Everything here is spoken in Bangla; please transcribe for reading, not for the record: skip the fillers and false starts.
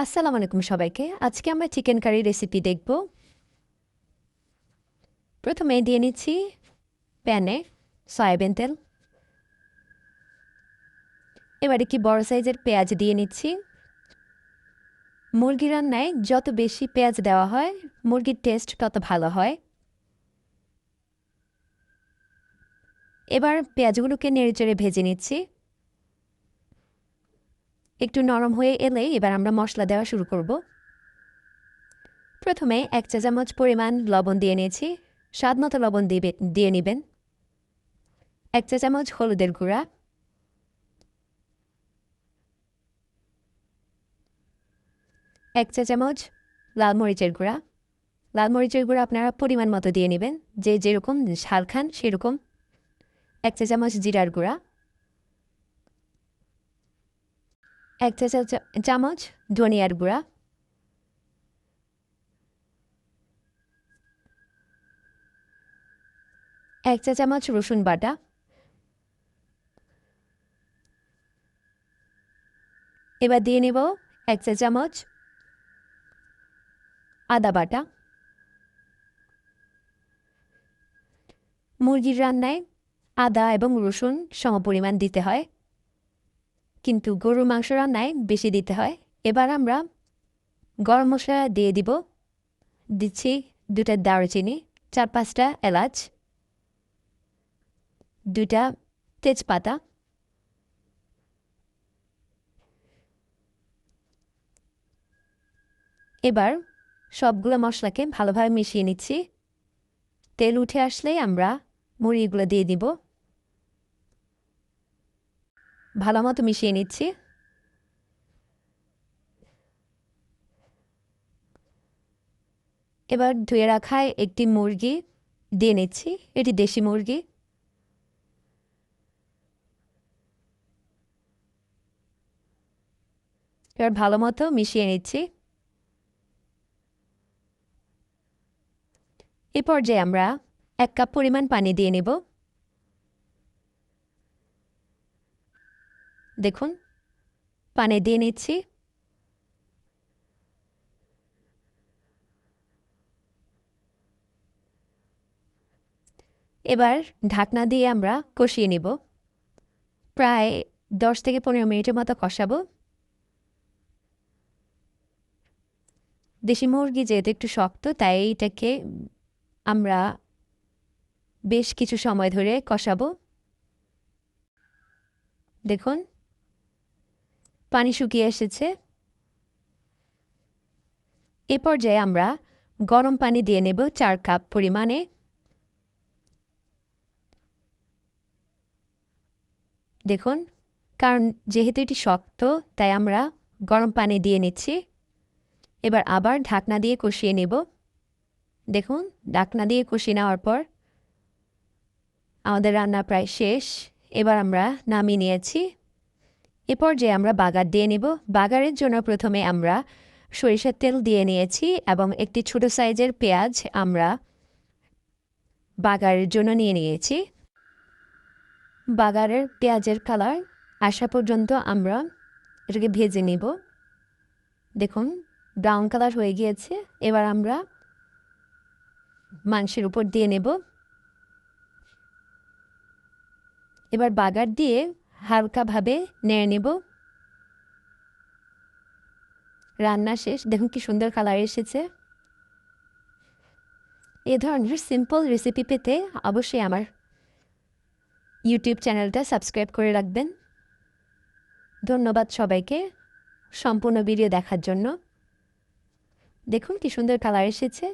আসসালামু আলাইকুম সবাইকে। আজকে আমরা চিকেন কারি রেসিপি দেখব। প্রথমে দিয়ে নিচ্ছি প্যানে সয়াবিন তেল। এবারে কি বড় সাইজের পেঁয়াজ দিয়ে নিচ্ছি। মুরগি রান্নায় যত বেশি পেঁয়াজ দেওয়া হয় মুরগির টেস্ট তত ভালো হয়। এবার পেঁয়াজগুলোকে নেড়েচেড়ে ভেজে নিচ্ছি। একটু নরম হয়ে এলেই এবার আমরা মশলা দেওয়া শুরু করব। প্রথমে 1 চা চামচ পরিমাণ লবণ দিয়ে নিয়েছি। স্বাদমতো লবণ দিয়ে নেবেন। 1 চা চামচ হলুদের গুঁড়া, 1 চা চামচ লাল মরিচের গুঁড়া। লাল মরিচের গুঁড়া আপনারা পরিমাণ মতো দিয়ে নেবেন, যে যেরকম ঝাল খান সেরকম। 1 চা চামচ জিরার গুঁড়া, 1 চা চামচ ধনিয়ার গুঁড়া, 1 চা চামচ রসুন বাটা, এবার দিয়ে নেব 1 চা চামচ আদা বাটা। মুরগির রান্নায় আদা এবং রসুন সমপরিমাণ দিতে হয়, কিন্তু গরুর মাংস রান্নায় বেশি দিতে হয়। এবার আমরা গরম মশলা দিয়ে দিচ্ছি 2টা দারুচিনি, 4-5টা এলাচ, 2টা তেজপাতা। এবার সবগুলো মশলাকে ভালোভাবে মিশিয়ে নিচ্ছি। তেল উঠে আসলেই আমরা মুরগিগুলো দিয়ে দিব। ভালো মতো মিশিয়ে নিচ্ছি। এবার ধুয়ে রাখা একটি মুরগি দিয়ে নিচ্ছি। এটি দেশি মুরগি। এবার ভালো মতো মিশিয়ে নিচ্ছি। এ পর্যায়ে আমরা 1 কাপ পরিমাণ পানি দিয়ে নেব। দেখুন, পানি দিয়ে নিচ্ছি। এবার ঢাকনা দিয়ে আমরা কষিয়ে নেব। প্রায় 10 থেকে 15 মিনিটের মতো কষাবো। দেশি মুরগি যেহেতু একটু শক্ত, তাই এটাকে আমরা বেশ কিছু সময় ধরে কষাবো। দেখুন, পানি শুকিয়ে এসেছে। এ পর্যায়ে আমরা গরম পানি দিয়ে নেব 4 কাপ পরিমাণে। দেখুন, কারণ যেহেতু এটি শক্ত তাই আমরা গরম পানি দিয়ে নিচ্ছি। এবার আবার ঢাকনা দিয়ে কষিয়ে নেব। দেখুন, ঢাকনা দিয়ে কষিয়ে নেওয়ার পর আমাদের রান্না প্রায় শেষ। এবার আমরা নামিয়ে নিয়েছি। এ পর্যায়ে আমরা বাগার দিয়ে নেব। বাগারের জন্য প্রথমে আমরা সরিষার তেল দিয়ে নিয়েছি এবং একটি ছোট সাইজের পেঁয়াজ আমরা বাগারের জন্য নিয়ে নিয়েছি। বাগারের পেঁয়াজের কালার আসা পর্যন্ত আমরা এটাকে ভেজে নেব। দেখুন, ব্রাউন কালার হয়ে গিয়েছে। এবার আমরা মাংসের উপর দিয়ে নেব। এবার বাগার দিয়ে হালকাভাবে নেড়ে নেব। রান্না শেষ। দেখুন কি সুন্দর কালার এসেছে। এ ধরনের সিম্পল রেসিপি পেতে অবশ্যই আমার ইউটিউব চ্যানেলটা সাবস্ক্রাইব করে রাখবেন। ধন্যবাদ সবাইকে সম্পূর্ণ ভিডিও দেখার জন্য। দেখুন কি সুন্দর কালার এসেছে।